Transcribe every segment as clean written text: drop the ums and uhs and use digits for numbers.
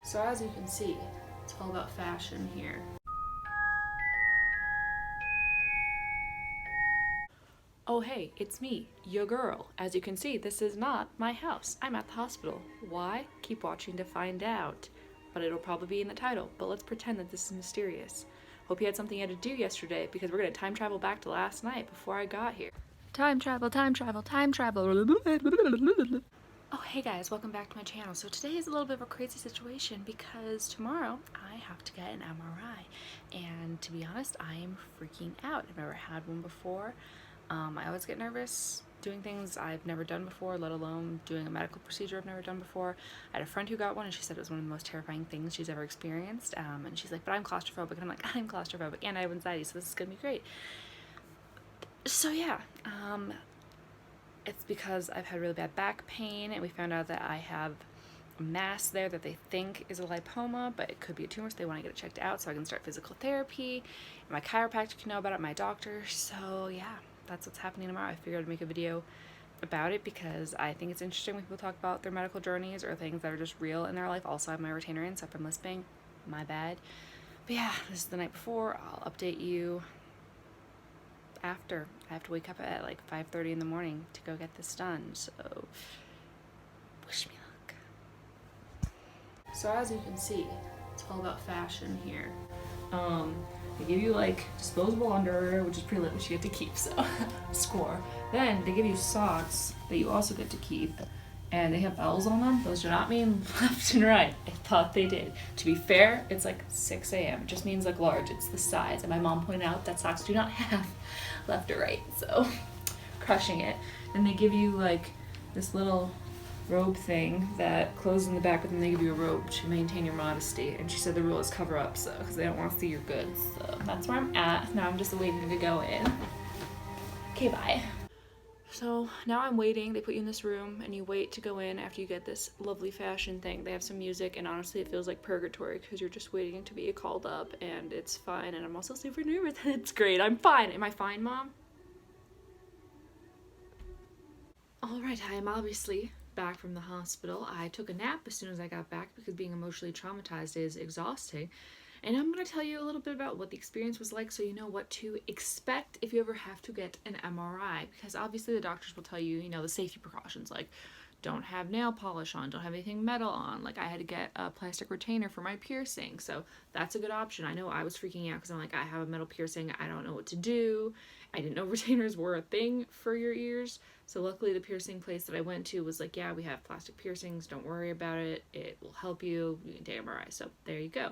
So as you can see, it's all about fashion here. Oh hey, it's me, your girl. As you can see, this is not my house. I'm at the hospital. Why? Keep watching to find out. But it'll probably be in the title, but let's pretend that this is mysterious. Hope you had something you had to do yesterday, because we're gonna time travel back to last night before I got here. Time travel, time travel, time travel. Oh hey guys, welcome back to my channel. So today is a little bit of a crazy situation because tomorrow I have to get an MRI, and to be honest, I am freaking out. I've never had one before. I always get nervous doing things I've never done before, let alone doing a medical procedure I've never done before. I had a friend who got one and she said it was one of the most terrifying things she's ever experienced. And she's like, but I'm claustrophobic. And I'm like, I'm claustrophobic and I have anxiety, so this is gonna be great. So yeah, it's because I've had really bad back pain, and we found out that I have a mass there that they think is a lipoma, but it could be a tumor, so they want to get it checked out so I can start physical therapy. And my chiropractor can know about it, my doctor. So yeah, that's what's happening tomorrow. I figured I'd make a video about it because I think it's interesting when people talk about their medical journeys or things that are just real in their life. Also, I have my retainer in, so if I'm lisping, my bad. But yeah, this is the night before. I'll update you after. I have to wake up at like 5:30 in the morning to go get this done, so wish me luck. So as you can see, it's all about fashion here. They give you like disposable underwear, which is pretty lit, which you get to keep, so score. Then they give you socks that you also get to keep, and they have L's on them. Those do not mean left and right. I thought they did. To be fair, it's like 6 a.m. It just means like large. It's the size. And my mom pointed out that socks do not have left or right, so crushing it. And they give you like this little robe thing that closes in the back, but then they give you a robe to maintain your modesty. And she said the rule is cover up, so because they don't want to see your goods. So that's where I'm at. Now I'm just waiting to go in. Okay, bye. So now I'm waiting. They put you in this room and you wait to go in after you get this lovely fashion thing. They have some music, and honestly it feels like purgatory because you're just waiting to be called up, and it's fine. And I'm also super nervous and it's great. I'm fine. Am I fine, Mom? Alright, I am obviously back from the hospital. I took a nap as soon as I got back because being emotionally traumatized is exhausting. And I'm going to tell you a little bit about what the experience was like so you know what to expect if you ever have to get an MRI. Because obviously the doctors will tell you, the safety precautions, like don't have nail polish on, don't have anything metal on. Like I had to get a plastic retainer for my piercing, so that's a good option. I know I was freaking out because I'm like, I have a metal piercing, I don't know what to do. I didn't know retainers were a thing for your ears. So luckily the piercing place that I went to was like, yeah, we have plastic piercings, don't worry about it, it will help you can take MRI. So there you go.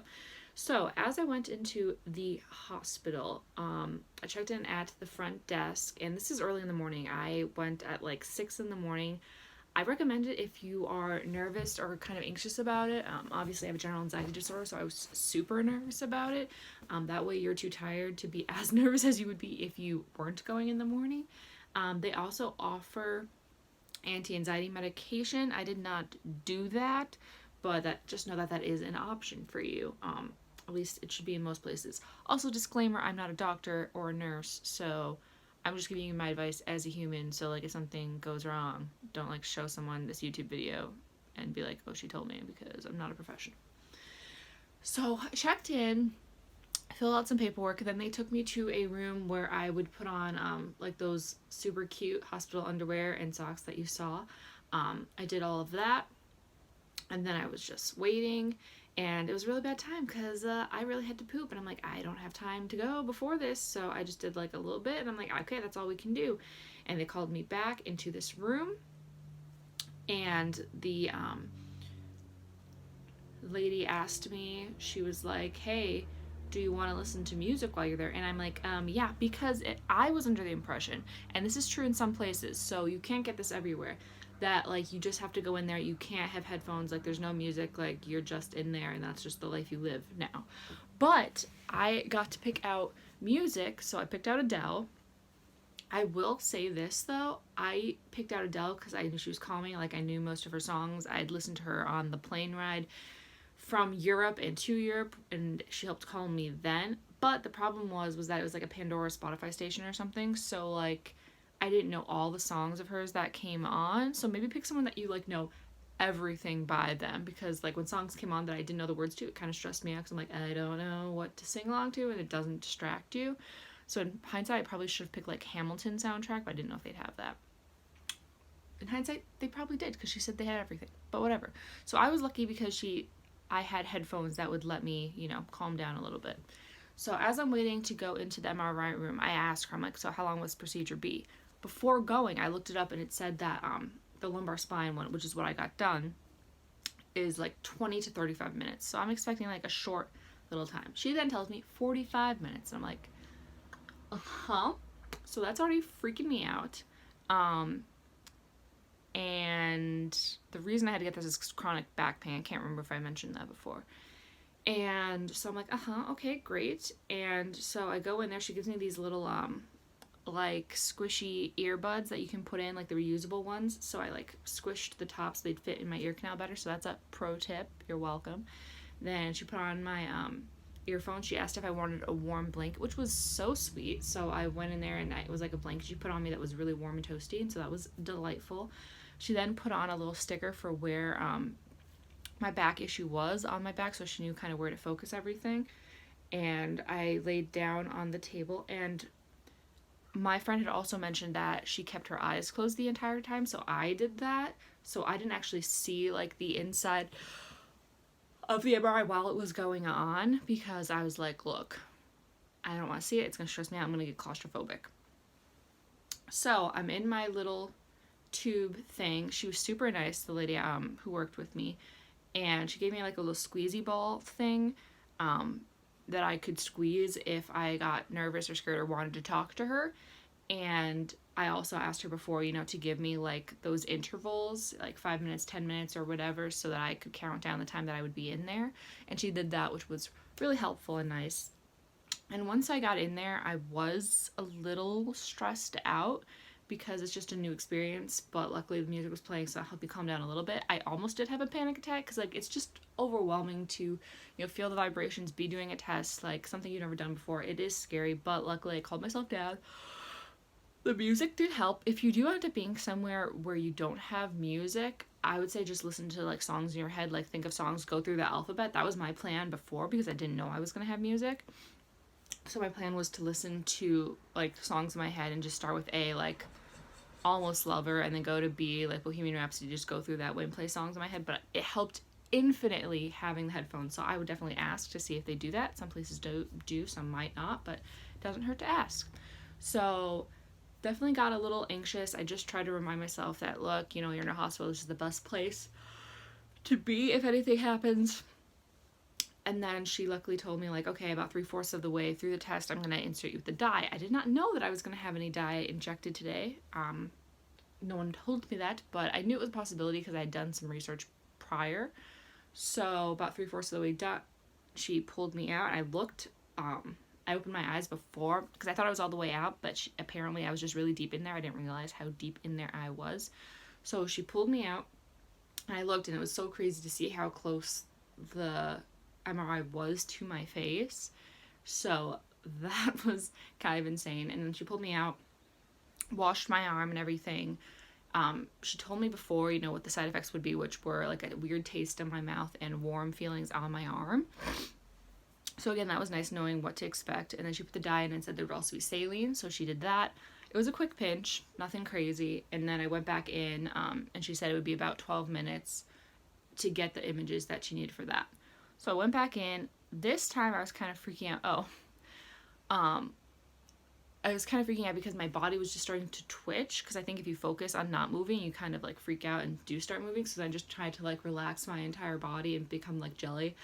So as I went into the hospital, I checked in at the front desk, and this is early in the morning. I went at like 6 in the morning. I recommend it if you are nervous or kind of anxious about it. Obviously I have a general anxiety disorder, so I was super nervous about it. That way you're too tired to be as nervous as you would be if you weren't going in the morning. They also offer anti-anxiety medication. I did not do that, but just know that that is an option for you. At least it should be in most places. Also, disclaimer, I'm not a doctor or a nurse, so I'm just giving you my advice as a human. So like if something goes wrong, don't like show someone this YouTube video and be like, oh, she told me, because I'm not a professional. So I checked in, filled out some paperwork, and then they took me to a room where I would put on like those super cute hospital underwear and socks that you saw. I did all of that, and then I was just waiting, and it was a really bad time because I really had to poop, and I'm like, I don't have time to go before this, so I just did like a little bit, and I'm like, okay, that's all we can do. And they called me back into this room, and the lady asked me, she was like, hey, do you want to listen to music while you're there? And I'm like, yeah, because I was under the impression, and this is true in some places, so you can't get this everywhere, that like you just have to go in there, you can't have headphones, like there's no music, like you're just in there and that's just the life you live now. But I got to pick out music, so I picked out Adele. I will say this though, I picked out Adele because I knew she was calming, like I knew most of her songs. I'd listened to her on the plane ride from Europe and to Europe, and she helped calm me then. But the problem was that it was like a Pandora Spotify station or something, so like I didn't know all the songs of hers that came on. So maybe pick someone that you like know everything by them, because like when songs came on that I didn't know the words to, it kind of stressed me out because I'm like, I don't know what to sing along to, and it doesn't distract you. So in hindsight, I probably should have picked like Hamilton soundtrack, but I didn't know if they'd have that. In hindsight, they probably did because she said they had everything, but whatever. So I was lucky because I had headphones that would let me, calm down a little bit. So as I'm waiting to go into the MRI room, I asked her, I'm like, so how long will this procedure be? Before going, I looked it up and it said that the lumbar spine one, which is what I got done, is like 20 to 35 minutes. So I'm expecting like a short little time. She then tells me 45 minutes. And I'm like, uh-huh. So that's already freaking me out. And the reason I had to get this is chronic back pain. I can't remember if I mentioned that before. And so I'm like, okay, great. And so I go in there. She gives me these little like squishy earbuds that you can put in, like the reusable ones. So I like squished the tops so they'd fit in my ear canal better. So that's a pro tip. You're welcome. Then she put on my earphones. She asked if I wanted a warm blanket, which was so sweet. So I went in there and it was like a blanket she put on me that was really warm and toasty, and so that was delightful. She then put on a little sticker for where my back issue was on my back, so she knew kind of where to focus everything. And I laid down on the table, and my friend had also mentioned that she kept her eyes closed the entire time, so I did that. So I didn't actually see like the inside of the MRI while it was going on, because I was like, look, I don't want to see it. It's going to stress me out. I'm going to get claustrophobic. So I'm in my little tube thing. She was super nice, the lady who worked with me, and she gave me like a little squeezy ball thing that I could squeeze if I got nervous or scared or wanted to talk to her. And I also asked her before, to give me like those intervals, like 5 minutes, 10 minutes or whatever, so that I could count down the time that I would be in there. And she did that, which was really helpful and nice. And once I got in there, I was a little stressed out because it's just a new experience, but luckily the music was playing, so that helped me calm down a little bit. I almost did have a panic attack because like it's just overwhelming to feel the vibrations, be doing a test, like something you've never done before. It is scary, but luckily I called myself down. The music did help. If you do end up being somewhere where you don't have music, I would say just listen to like songs in your head, like think of songs, go through the alphabet. That was my plan before because I didn't know I was going to have music. So my plan was to listen to like songs in my head and just start with A, like Almost Lover, and then go to B, like Bohemian Rhapsody, just go through that way and play songs in my head. But it helped infinitely having the headphones, so I would definitely ask to see if they do that. Some places do, some might not, but it doesn't hurt to ask. So definitely got a little anxious. I just tried to remind myself that, look, you're in a hospital, this is the best place to be if anything happens. And then she luckily told me, like, okay, about 3/4 of the way through the test, I'm going to insert you with the dye. I did not know that I was going to have any dye injected today. No one told me that, but I knew it was a possibility because I had done some research prior. So about 3/4 of the way done, she pulled me out. I looked, I opened my eyes before because I thought I was all the way out, but apparently I was just really deep in there. I didn't realize how deep in there I was. So she pulled me out, and I looked, and it was so crazy to see how close the MRI was to my face. So that was kind of insane. And then she pulled me out, washed my arm and everything. She told me before, what the side effects would be, which were like a weird taste in my mouth and warm feelings on my arm. So again, that was nice knowing what to expect. And then she put the dye in and said there would also be saline. So she did that. It was a quick pinch, nothing crazy. And then I went back in, and she said it would be about 12 minutes to get the images that she needed for that. So I went back in. This time I was kind of freaking out. I was kind of freaking out because my body was just starting to twitch, because I think if you focus on not moving, you kind of like freak out and do start moving. So I just tried to like relax my entire body and become like jelly.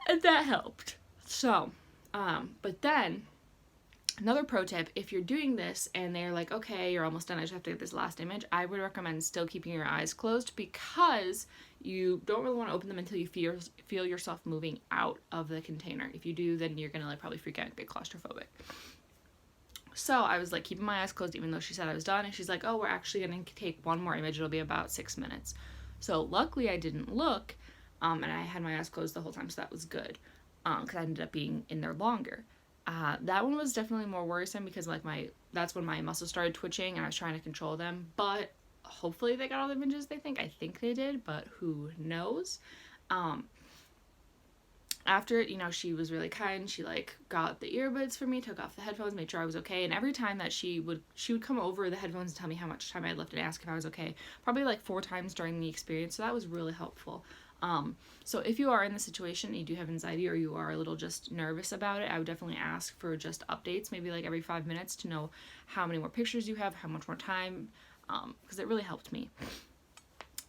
And that helped. So, but then another pro tip, if you're doing this and they're like, okay, you're almost done, I just have to get this last image, I would recommend still keeping your eyes closed, because you don't really want to open them until you feel yourself moving out of the container. If you do, then you're gonna like probably freak out and get claustrophobic. So I was like keeping my eyes closed even though she said I was done, and she's like, oh, we're actually gonna take one more image, it'll be about 6 minutes. So luckily I didn't look, and I had my eyes closed the whole time, so that was good, because I ended up being in there longer. That one was definitely more worrisome because like that's when my muscles started twitching and I was trying to control them. But hopefully they got all the images they think. I think they did, but who knows. After it, she was really kind. She like got the earbuds for me, took off the headphones, made sure I was okay. And every time that she would come over the headphones and tell me how much time I had left and ask if I was okay. Probably like 4 times during the experience. So that was really helpful. So if you are in the situation and you do have anxiety or you are a little just nervous about it, I would definitely ask for just updates, maybe like every 5 minutes, to know how many more pictures you have, how much more time, because it really helped me.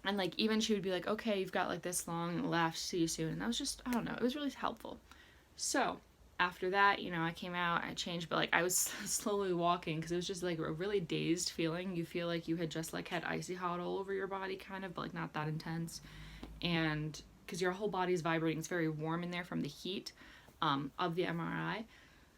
And like even she would be like, okay, you've got like this long left, see you soon. And that was just, I don't know, it was really helpful. So after that, I came out, I changed, but like I was slowly walking because it was just like a really dazed feeling. You feel like you had just like had icy hot all over your body kind of, but like not that intense. And because your whole body is vibrating, it's very warm in there from the heat of the MRI.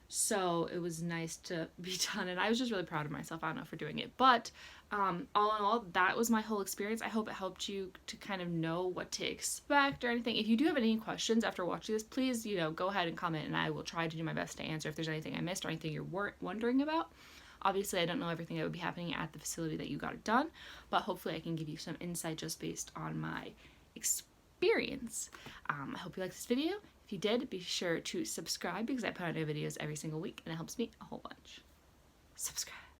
So it was nice to be done, and I was just really proud of myself, I don't know, for doing it. But all in all, that was my whole experience. I hope it helped you to kind of know what to expect or anything. If you do have any questions after watching this, please, go ahead and comment, and I will try to do my best to answer if there's anything I missed or anything you're wondering about. Obviously, I don't know everything that would be happening at the facility that you got it done, but hopefully I can give you some insight just based on my experience. I hope you liked this video. If you did, be sure to subscribe because I put out new videos every single week and it helps me a whole bunch. Subscribe.